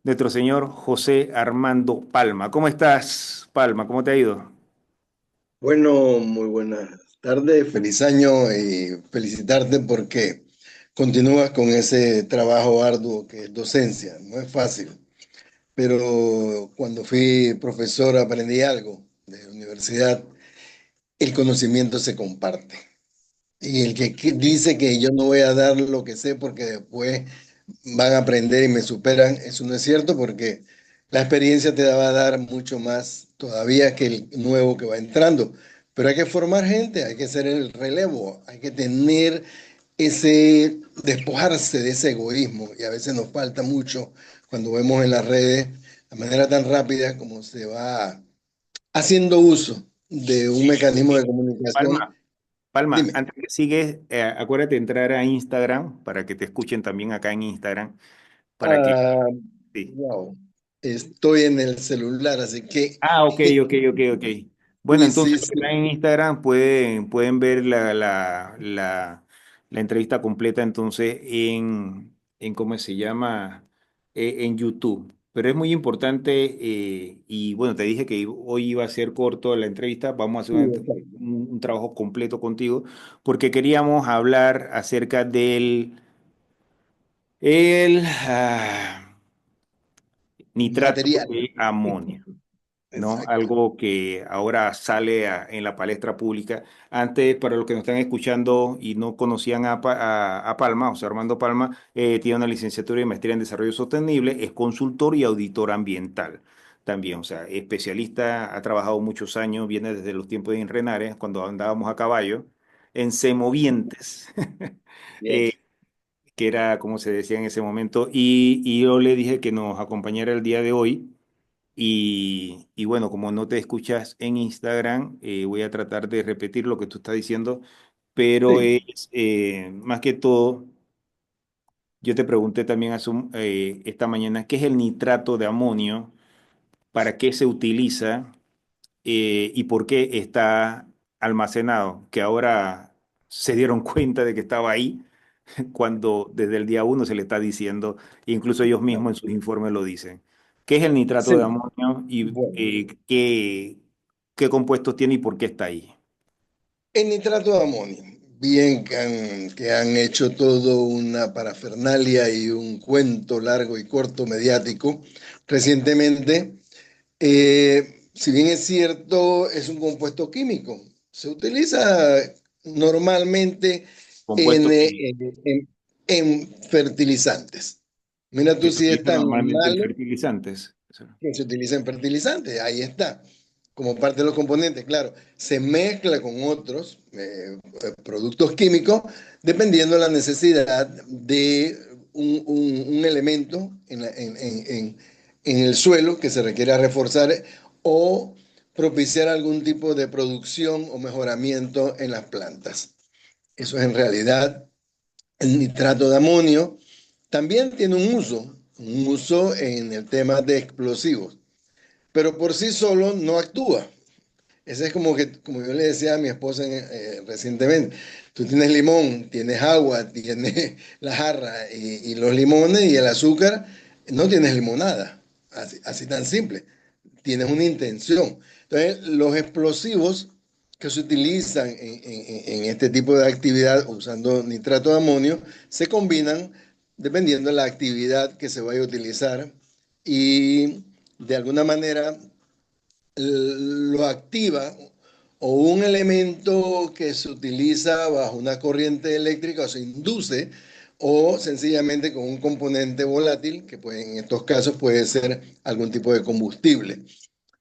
nuestro señor José Armando Palma. ¿Cómo estás, Palma? ¿Cómo te ha ido? Bueno, muy buenas tardes, feliz año y felicitarte porque continúas con ese trabajo arduo que es docencia. No es fácil, pero cuando fui profesor aprendí algo de universidad. El conocimiento se comparte. Y el que dice que yo no voy a dar lo que sé porque después van a aprender y me superan, eso no es cierto porque la experiencia te va a dar mucho más todavía que el nuevo que va entrando. Pero hay que formar gente, hay que hacer el relevo, hay que tener despojarse de ese egoísmo. Y a veces nos falta mucho cuando vemos en las redes la manera tan rápida como se va haciendo uso de un mecanismo de comunicación. Palma, Palma, Dime. antes que sigues, acuérdate de entrar a Instagram para que te escuchen también acá en Instagram, para que... Ah, Sí. wow. Estoy en el celular, así que Ah, ok, ok, ok, ok. Bueno, sí, entonces sí, los que están sí. en Instagram pueden ver la entrevista completa entonces en ¿cómo se llama? En YouTube. Pero es muy importante y bueno, te dije que hoy iba a ser corto la entrevista, vamos a hacer Sí, exacto. un trabajo completo contigo porque queríamos hablar acerca del nitrato Material. de amonio. ¿No? Exacto. Algo que ahora sale en la palestra pública. Antes, para los que nos están escuchando y no conocían a Palma, José Armando Palma, tiene una licenciatura y maestría en desarrollo sostenible, es consultor y auditor ambiental también, o sea, especialista, ha trabajado muchos años, viene desde los tiempos de Inrenares, cuando andábamos a caballo, en semovientes, Bien. eh, que era como se decía en ese momento, y yo le dije que nos acompañara el día de hoy y bueno, como no te escuchas en Instagram, voy a tratar de repetir lo que tú estás diciendo, pero Sí. es más que todo, yo te pregunté también esta mañana, ¿qué es el nitrato de amonio? ¿Para qué se utiliza? ¿Y por qué está almacenado? Que ahora se dieron cuenta de que estaba ahí cuando desde el día uno se le está diciendo, incluso ellos mismos en sus informes lo dicen. ¿Qué es el nitrato Sí. de amonio y Bueno. qué compuestos tiene y por qué está ahí? El nitrato de amonio. Bien que han hecho todo una parafernalia y un cuento largo y corto mediático recientemente. Si bien es cierto, es un compuesto químico. Se utiliza normalmente en, Compuestos eh, que, en- en- en fertilizantes. Mira que tú se si es utilizan tan normalmente en malo fertilizantes. que se utiliza en fertilizantes. Ahí está, como parte de los componentes. Claro, se mezcla con otros productos químicos dependiendo de la necesidad de un elemento en el suelo que se requiera reforzar o propiciar algún tipo de producción o mejoramiento en las plantas. Eso es en realidad el nitrato de amonio. También tiene un uso en el tema de explosivos, pero por sí solo no actúa. Ese es como que, como yo le decía a mi esposa recientemente, tú tienes limón, tienes agua, tienes la jarra y los limones y el azúcar, no tienes limonada, así tan simple, tienes una intención. Entonces, los explosivos que se utilizan en este tipo de actividad usando nitrato de amonio se combinan dependiendo de la actividad que se vaya a utilizar y de alguna manera lo activa o un elemento que se utiliza bajo una corriente eléctrica o se induce o sencillamente con un componente volátil que puede, en estos casos puede ser algún tipo de combustible.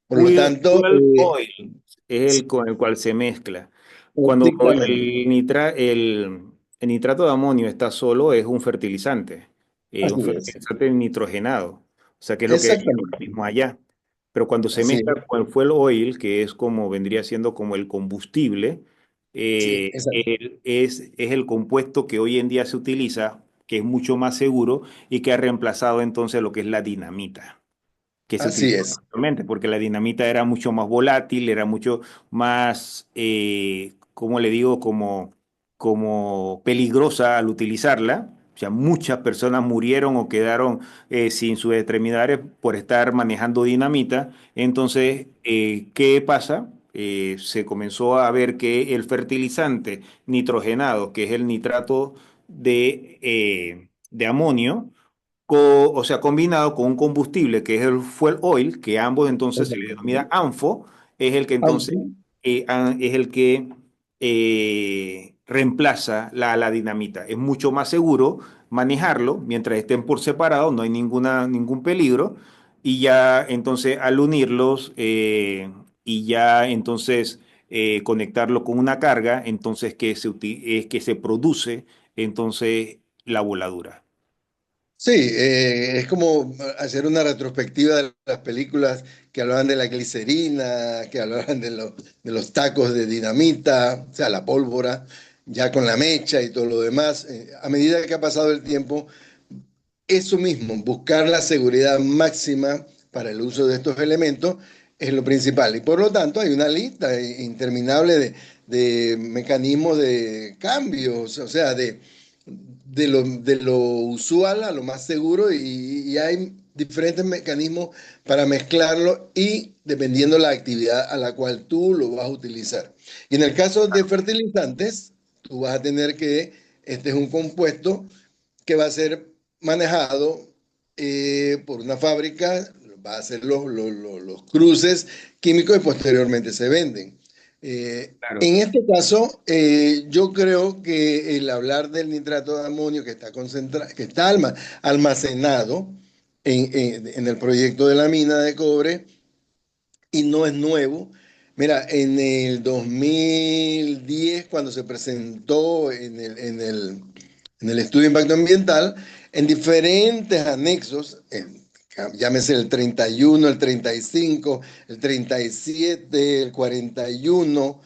Por lo tanto, Fuel oil es el con el cual se mezcla. Cuando prácticamente, el nitrato de amonio está solo, es un fertilizante, un así es, fertilizante nitrogenado, o sea, que es lo que hay ahora exactamente, mismo allá. Pero cuando se así mezcla es, con el fuel oil, que es como vendría siendo como el combustible, sí, exacto. es el compuesto que hoy en día se utiliza, que es mucho más seguro y que ha reemplazado entonces lo que es la dinamita que se Así utilizaba es. anteriormente, porque la dinamita era mucho más volátil, era mucho más, ¿cómo le digo? Como peligrosa al utilizarla. O sea, muchas personas murieron o quedaron sin sus extremidades por estar manejando dinamita. Entonces, ¿qué pasa? Se comenzó a ver que el fertilizante nitrogenado, que es el nitrato de amonio, o sea, combinado con un combustible que es el fuel oil, que ambos entonces se le denomina ANFO, es el que entonces Aunque, es el que reemplaza la dinamita. Es mucho más seguro manejarlo mientras estén por separado, no hay ningún peligro, y ya entonces al unirlos y ya entonces conectarlo con una carga, entonces es que se produce entonces la voladura. sí, es como hacer una retrospectiva de las películas que hablaban de la glicerina, que hablaban de los tacos de dinamita, o sea, la pólvora, ya con la mecha y todo lo demás. A medida que ha pasado el tiempo, eso mismo, buscar la seguridad máxima para el uso de estos elementos es lo principal. Y por lo tanto hay una lista interminable de mecanismos de cambios, o sea, de lo usual a lo más seguro y hay diferentes mecanismos para mezclarlo y dependiendo la actividad a la cual tú lo vas a utilizar. Y en el caso de fertilizantes, tú vas a tener que, este es un compuesto que va a ser manejado por una fábrica, va a hacer los cruces químicos y posteriormente se venden. Claro. En este caso, yo creo que el hablar del nitrato de amonio que está, que está almacenado en el proyecto de la mina de cobre y no es nuevo. Mira, en el 2010, cuando se presentó en el estudio de impacto ambiental, en diferentes anexos, llámese el 31, el 35, el 37, el 41,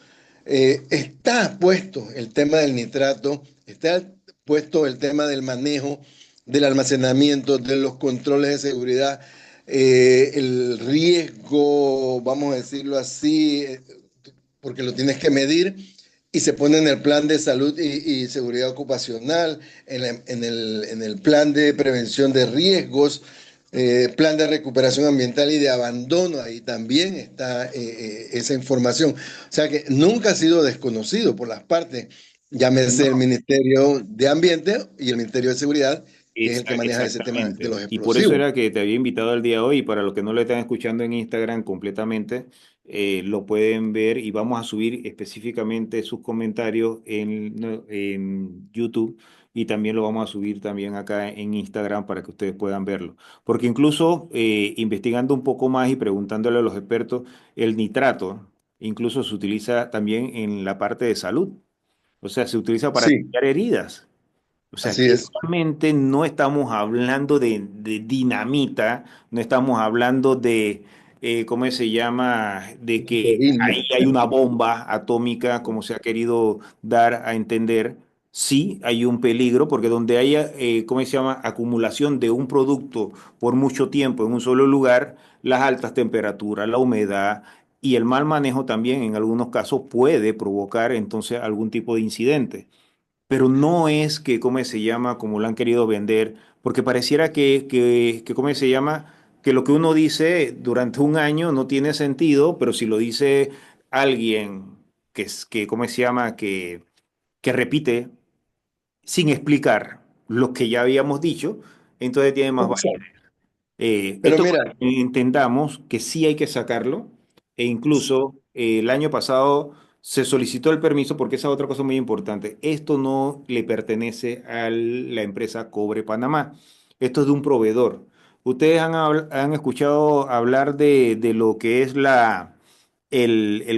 está puesto el tema del nitrato, está puesto el tema del manejo, del almacenamiento, de los controles de seguridad, el riesgo, vamos a decirlo así, porque lo tienes que medir y se pone en el plan de salud y seguridad ocupacional, en el plan de prevención de riesgos, plan de recuperación ambiental y de abandono, ahí también está esa información. O sea que nunca ha sido desconocido por las partes, llámese el No, Ministerio de Ambiente y el Ministerio de Seguridad, que es el que maneja ese tema de los exactamente. Y por eso explosivos. era que te había invitado al día de hoy. Y para los que no lo están escuchando en Instagram completamente, lo pueden ver y vamos a subir específicamente sus comentarios no, en YouTube y también lo vamos a subir también acá en Instagram para que ustedes puedan verlo. Porque incluso investigando un poco más y preguntándole a los expertos, el nitrato incluso se utiliza también en la parte de salud. O sea, se utiliza para Sí, limpiar heridas. O sea, así que es. realmente no estamos hablando de dinamita, no estamos hablando de, ¿cómo se llama? De que Heroína. ahí hay una bomba atómica, como se ha querido dar a entender. Sí, hay un peligro, porque donde haya, ¿cómo se llama? Acumulación de un producto por mucho tiempo en un solo lugar, las altas temperaturas, la humedad y el mal manejo también en algunos casos puede provocar entonces algún tipo de incidente, pero no es que, ¿cómo se llama? Como lo han querido vender, porque pareciera que, ¿cómo se llama? Que lo que uno dice durante un año no tiene sentido, pero si lo dice alguien que ¿cómo se llama? Que repite sin explicar lo que ya habíamos dicho, entonces tiene más validez. Exacto. Pero Esto mira, para que entendamos que sí hay que sacarlo e incluso el año pasado se solicitó el permiso porque esa es otra cosa muy importante. Esto no le pertenece a la empresa Cobre Panamá. Esto es de un proveedor. ¿Ustedes han escuchado hablar de lo que es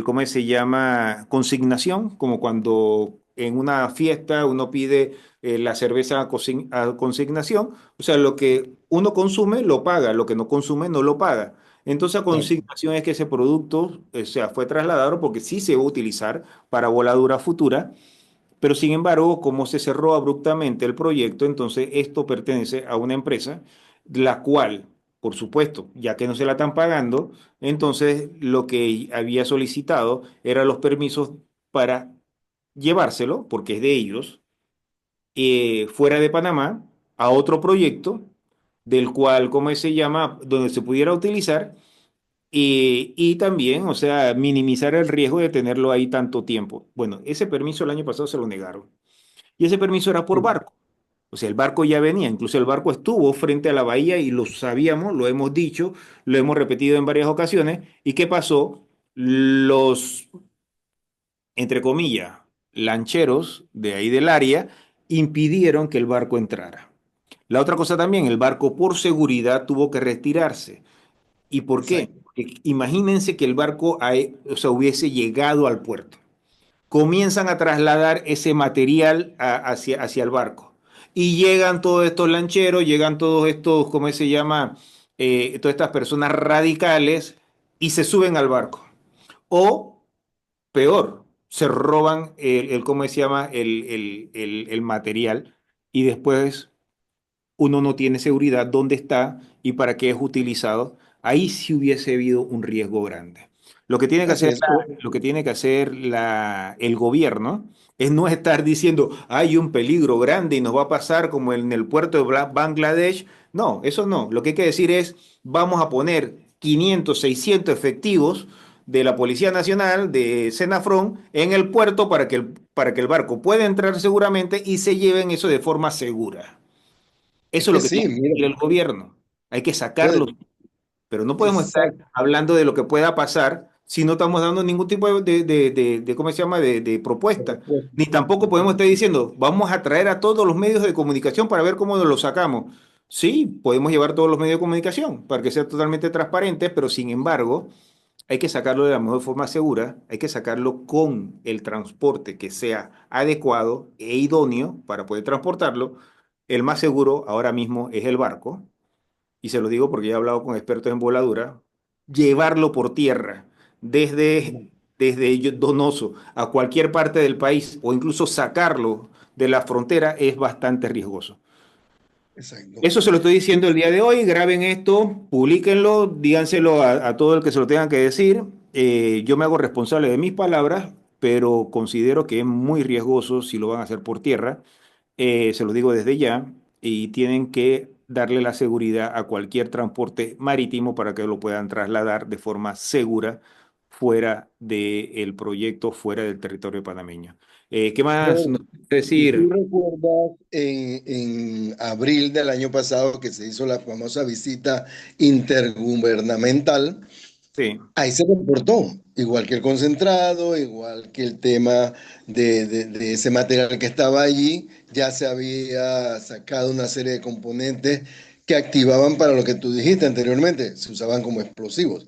¿cómo se llama? Consignación, como cuando en una fiesta uno pide la cerveza a consignación, o sea, lo que uno consume lo paga, lo que no consume no lo paga. Entonces, a consignación es que ese producto, o sea, fue trasladado porque sí se va a utilizar para voladura futura, pero sin embargo, como se cerró abruptamente el proyecto, entonces esto pertenece a una empresa, la cual, por supuesto, ya que no se la están pagando, entonces lo que había solicitado eran los permisos para llevárselo, porque es de ellos, fuera de Panamá a otro proyecto del cual, ¿cómo se llama?, donde se pudiera utilizar y también, o sea, minimizar el riesgo de tenerlo ahí tanto tiempo. Bueno, ese permiso el año pasado se lo negaron y ese permiso era por Sí, barco. O sea, el barco ya venía, incluso el barco estuvo frente a la bahía y lo sabíamos, lo hemos dicho, lo hemos repetido en varias ocasiones. ¿Y qué pasó? Los, entre comillas, lancheros de ahí del área impidieron que el barco entrara. La otra cosa también, el barco por seguridad tuvo que retirarse. ¿Y por qué? exacto. Porque imagínense que el barco o sea, hubiese llegado al puerto. Comienzan a trasladar ese material hacia el barco. Y llegan todos estos lancheros, llegan todos estos, ¿cómo se llama? Todas estas personas radicales y se suben al barco. O peor, se roban ¿cómo se llama? El material y después uno no tiene seguridad dónde está y para qué es utilizado, ahí sí hubiese habido un riesgo grande. Lo que tiene que Así hacer, es. lo que tiene que hacer el gobierno es no estar diciendo hay un peligro grande y nos va a pasar como en el puerto de Bangladesh. No, eso no. Lo que hay que decir es vamos a poner 500, 600 efectivos de la Policía Nacional, de Senafrón, en el puerto para que el barco pueda entrar seguramente y se lleven eso de forma segura. Es Eso es que lo que sí, tiene que mira, decir el gobierno. Hay que sacarlo, entonces, pero no podemos estar exacto. hablando de lo que pueda pasar si no estamos dando ningún tipo ¿cómo se llama?, de propuesta. Ni tampoco podemos estar diciendo, vamos a traer a todos los medios de comunicación para ver cómo nos lo sacamos. Sí, podemos llevar todos los medios de comunicación para que sea totalmente transparente, pero sin embargo, hay que sacarlo de la mejor forma segura, hay que sacarlo con el transporte que sea adecuado e idóneo para poder transportarlo. El más seguro ahora mismo es el barco, y se lo digo porque ya he hablado con expertos en voladura, llevarlo por tierra desde Donoso a cualquier parte del país o incluso sacarlo de la frontera es bastante riesgoso. Exacto. Eso se lo estoy diciendo el día de hoy. Graben esto, publíquenlo, díganselo a todo el que se lo tengan que decir. Yo me hago responsable de mis palabras, pero considero que es muy riesgoso si lo van a hacer por tierra. Se lo digo desde ya y tienen que darle la seguridad a cualquier transporte marítimo para que lo puedan trasladar de forma segura fuera del proyecto, fuera del territorio panameño. ¿Qué más No, nos puede si tú decir? recuerdas en abril del año pasado que se hizo la famosa visita intergubernamental, Sí, ahí se reportó, igual que el concentrado, igual que el tema de ese material que estaba allí, ya se había sacado una serie de componentes que activaban para lo que tú dijiste anteriormente, se usaban como explosivos.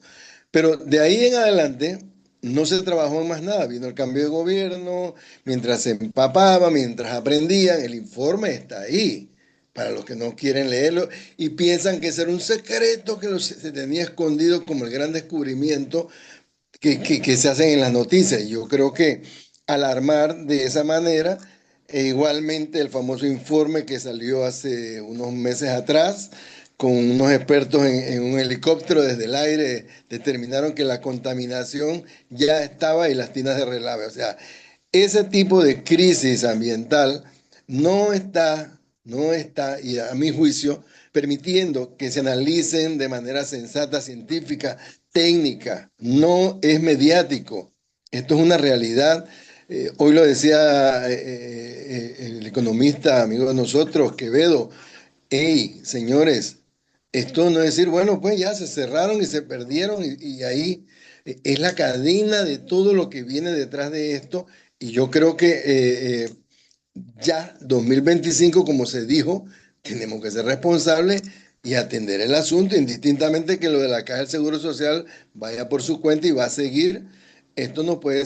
Pero de ahí en adelante no se trabajó en más nada, vino el cambio de gobierno, mientras se empapaba, mientras aprendían, el informe está ahí. Para los que no quieren leerlo y piensan que ese era un secreto que se tenía escondido como el gran descubrimiento que se hacen en las noticias. Yo creo que alarmar de esa manera, e igualmente el famoso informe que salió hace unos meses atrás, con unos expertos en un helicóptero desde el aire, determinaron que la contaminación ya estaba y las tinas de relave. O sea, ese tipo de crisis ambiental no está, y a mi juicio, permitiendo que se analicen de manera sensata, científica, técnica, no es mediático. Esto es una realidad. Hoy lo decía el economista amigo de nosotros, Quevedo. Hey, señores, esto no es decir, bueno, pues ya se cerraron y se perdieron y ahí es la cadena de todo lo que viene detrás de esto. Y yo creo que ya 2025, como se dijo, tenemos que ser responsables y atender el asunto, indistintamente que lo de la Caja del Seguro Social vaya por su cuenta y va a seguir. Esto no puede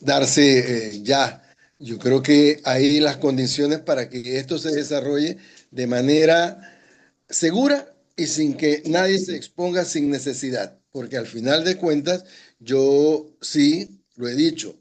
darse ya. Yo creo que hay las condiciones para que esto se desarrolle de manera segura y sin que nadie se exponga sin necesidad, porque al final de cuentas, yo sí lo he dicho,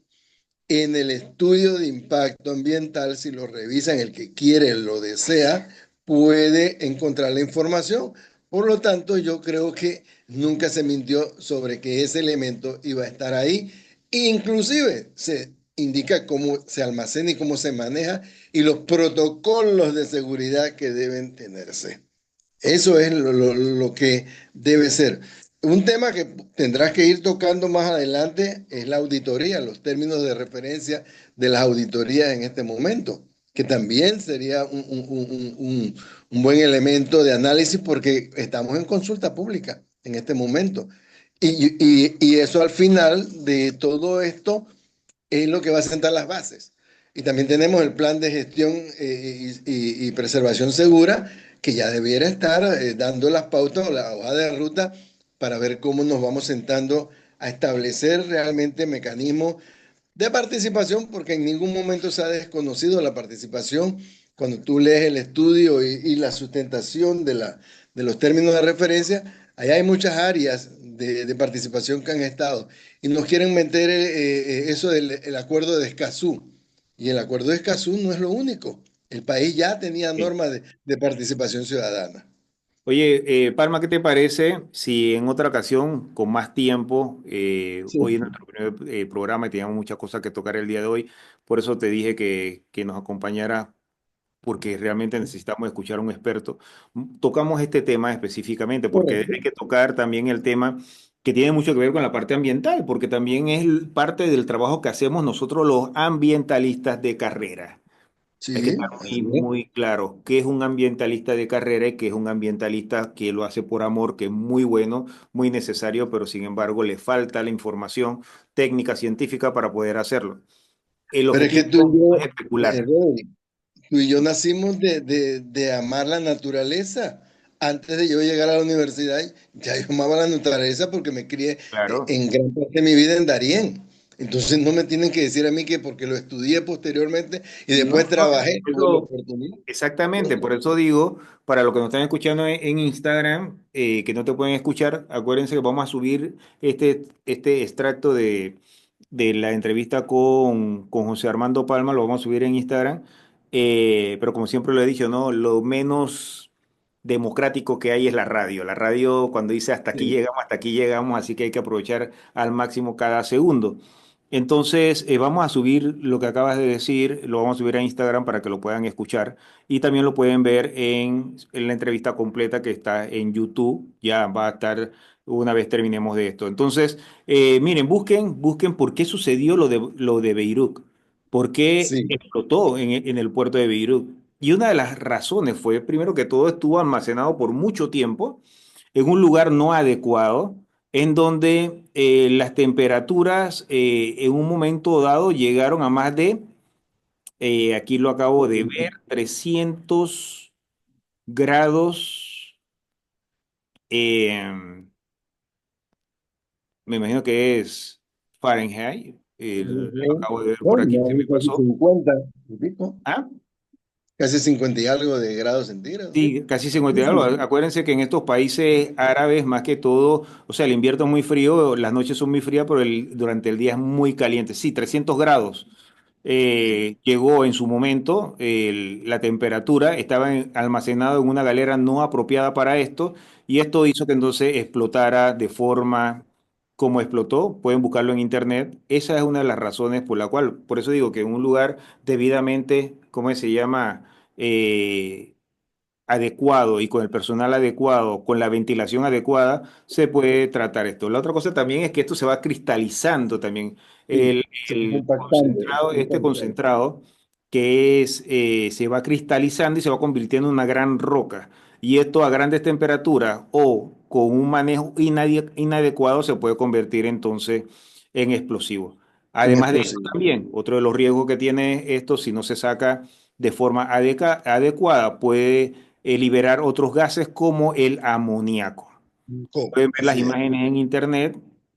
en el estudio de impacto ambiental, si lo revisan, el que quiere, lo desea, puede encontrar la información. Por lo tanto, yo creo que nunca se mintió sobre que ese elemento iba a estar ahí. Inclusive, se indica cómo se almacena y cómo se maneja y los protocolos de seguridad que deben tenerse. Eso es lo que debe ser. Un tema que tendrás que ir tocando más adelante es la auditoría, los términos de referencia de las auditorías en este momento, que también sería un buen elemento de análisis porque estamos en consulta pública en este momento. Y eso al final de todo esto es lo que va a sentar las bases. Y también tenemos el plan de gestión y preservación segura, que ya debiera estar dando las pautas o la hoja de ruta para ver cómo nos vamos sentando a establecer realmente mecanismos de participación, porque en ningún momento se ha desconocido la participación. Cuando tú lees el estudio y la sustentación de los términos de referencia, allá hay muchas áreas de participación que han estado y nos quieren meter eso del el acuerdo de Escazú. Y el acuerdo de Escazú no es lo único. El país ya tenía Sí. normas de participación ciudadana. Oye, Palma, ¿qué te parece si en otra ocasión, con más tiempo, hoy Sí. en nuestro primer programa y teníamos muchas cosas que tocar el día de hoy, por eso te dije que nos acompañara, porque realmente necesitamos escuchar a un experto. Tocamos este tema específicamente, porque hay Correcto. que tocar también el tema que tiene mucho que ver con la parte ambiental, porque también es parte del trabajo que hacemos nosotros los ambientalistas de carrera. Hay que Sí, estar muy, así es. muy claro qué es un ambientalista de carrera y qué es un ambientalista que lo hace por amor, que es muy bueno, muy necesario, pero sin embargo le falta la información técnica, científica para poder hacerlo. El Pero es que objetivo tú y no yo, es especular. Rodri, tú y yo nacimos de amar la naturaleza. Antes de yo llegar a la universidad, ya yo amaba la naturaleza porque me crié Claro. en gran parte de mi vida en Darién. Entonces no me tienen que decir a mí que porque lo estudié posteriormente y después No, no, trabajé, tuve la eso, oportunidad. exactamente, por eso digo, para los que nos están escuchando en Instagram, que no te pueden escuchar, acuérdense que vamos a subir este extracto de la entrevista con José Armando Palma, lo vamos a subir en Instagram, pero como siempre lo he dicho, ¿no? Lo menos democrático que hay es la radio. La radio cuando dice Sí. hasta aquí llegamos, así que hay que aprovechar al máximo cada segundo. Entonces, vamos a subir lo que acabas de decir, lo vamos a subir a Instagram para que lo puedan escuchar y también lo pueden ver en la entrevista completa que está en YouTube. Ya va a estar una vez terminemos de esto. Entonces, miren, busquen por qué sucedió lo de Beirut, por qué Sí. explotó en el puerto de Beirut. Y una de las razones fue, primero que todo, estuvo almacenado por mucho tiempo en un lugar no adecuado, en donde las temperaturas en un momento dado llegaron a más de, aquí lo acabo de ver, 300 grados, eh, me imagino que es Fahrenheit, lo acabo de ver No, por aquí, se no, me casi pasó. 50, y pico. ¿Ah? Casi 50 y algo de grados centígrados, ¿sí? Sí, casi 50 y algo. Altísimo. Acuérdense que en estos países árabes, más que todo, o sea, el invierno es muy frío, las noches son muy frías, pero durante el día es muy caliente. Sí, 300 grados. Sí. Llegó en su momento, la temperatura estaba almacenado en una galera no apropiada para esto, y esto hizo que entonces explotara de forma como explotó. Pueden buscarlo en internet. Esa es una de las razones por la cual, por eso digo que en un lugar debidamente, ¿cómo se llama? Adecuado y con el personal adecuado, con la ventilación adecuada, se puede tratar esto. La otra cosa también es que esto se va cristalizando también. Sí, El, se va el compactando, concentrado, este cristalizando. concentrado, se va cristalizando y se va convirtiendo en una gran roca. Y esto a grandes temperaturas o con un manejo inadecuado se puede convertir entonces en explosivo. En Además de esto explosivo. también, otro de los riesgos que tiene esto, si no se saca de forma adecuada, puede liberar otros gases como el amoníaco. Pueden ver las Así es. imágenes en internet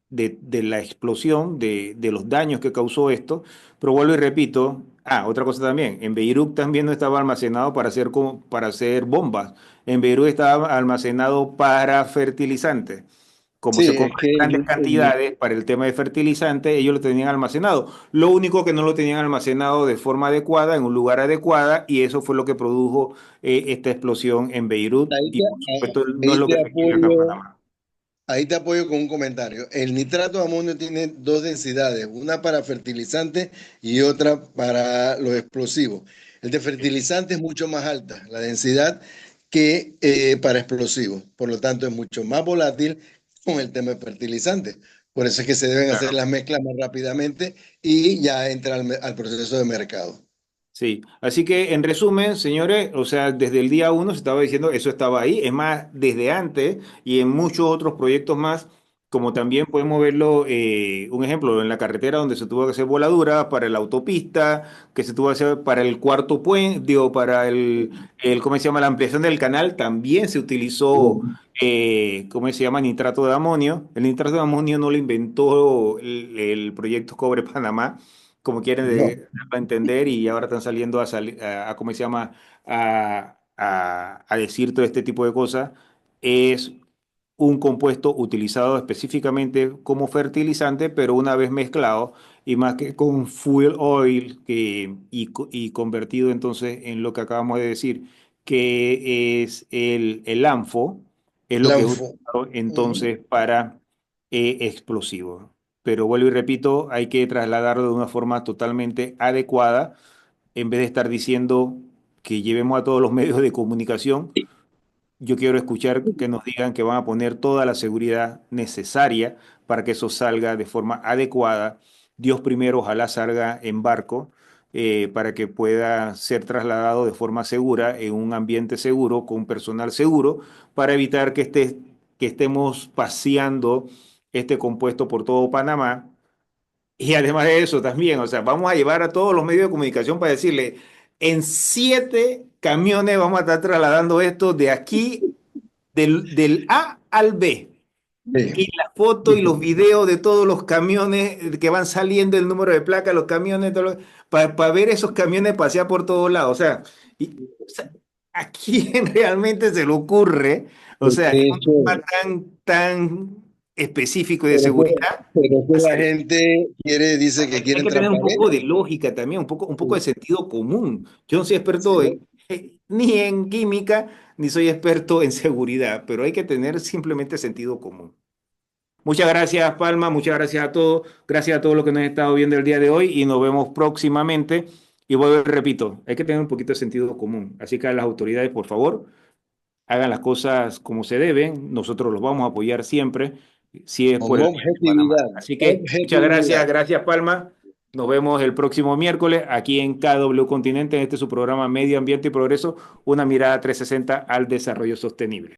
de la explosión, de los daños que causó esto, pero vuelvo y repito, otra cosa también, en Beirut también no estaba almacenado para hacer bombas, en Beirut estaba almacenado para fertilizantes. Como Sí, se es compra que en grandes cantidades para el tema de fertilizantes, ellos lo tenían almacenado. Lo único que no lo tenían almacenado de forma adecuada, en un lugar adecuada, y eso fue lo que produjo esta explosión en Beirut. ahí Y te, por supuesto, no es ahí lo que te se quiere acá en apoyo, Panamá. Ahí te apoyo con un comentario. El nitrato de amonio tiene dos densidades, una para fertilizante y otra para los explosivos. El de fertilizante es mucho más alta, la densidad, que para explosivos. Por lo tanto, es mucho más volátil con el tema de fertilizantes. Por eso es que se deben hacer Claro. las mezclas más rápidamente y ya entra al proceso de mercado. Sí, así que en resumen, señores, o sea, desde el día uno se estaba diciendo eso estaba ahí, es más, desde antes y en muchos otros proyectos más, como también podemos verlo, un ejemplo, en la carretera donde se tuvo que hacer voladura, para la autopista, que se tuvo que hacer para el cuarto puente, digo, para ¿cómo se llama? La ampliación del canal, también se utilizó, ¿cómo se llama? Nitrato de amonio. El nitrato de amonio no lo inventó el proyecto Cobre Panamá como quieren No, darlo a entender y ahora están saliendo ¿cómo se llama? A decir todo este tipo de cosas, es un compuesto utilizado específicamente como fertilizante, pero una vez mezclado y más que con fuel oil y convertido entonces en lo que acabamos de decir, que es el ANFO, es lo que es Lanfo. utilizado Ujú. entonces para explosivos. Pero vuelvo y repito, hay que trasladarlo de una forma totalmente adecuada, en vez de estar diciendo que llevemos a todos los medios de comunicación. Yo quiero escuchar que nos digan que van a poner toda la seguridad necesaria para que eso salga de forma adecuada. Dios primero, ojalá salga en barco, para que pueda ser trasladado de forma segura, en un ambiente seguro, con personal seguro, para evitar que estemos paseando este compuesto por todo Panamá. Y además de eso también, o sea, vamos a llevar a todos los medios de comunicación para decirle, en 7 camiones vamos a estar trasladando esto de aquí, del A al B. Y Sí. la foto y los videos de todos los camiones que van saliendo, el número de placa, los camiones, para ver esos camiones pasear por todos lados. O sea, ¿a quién realmente se le ocurre? O sea, en De un hecho, tema tan específico y de pero seguridad, que la hacer gente quiere, dice que hay quieren que tener un poco transparencia. de lógica también, un poco de sentido común. Yo no soy experto Sí. ni en química, ni soy experto en seguridad, pero hay que tener simplemente sentido común. Muchas gracias, Palma, muchas gracias a todos, gracias a todos los que nos han estado viendo el día de hoy y nos vemos próximamente. Y vuelvo y repito, hay que tener un poquito de sentido común. Así que a las autoridades, por favor, hagan las cosas como se deben. Nosotros los vamos a apoyar siempre, si es Con por el bien de Panamá. objetividad, Así que muchas objetividad. gracias, gracias Palma. Nos vemos el próximo miércoles aquí en KW Continente, en este es su programa Medio Ambiente y Progreso, una mirada 360 al desarrollo sostenible.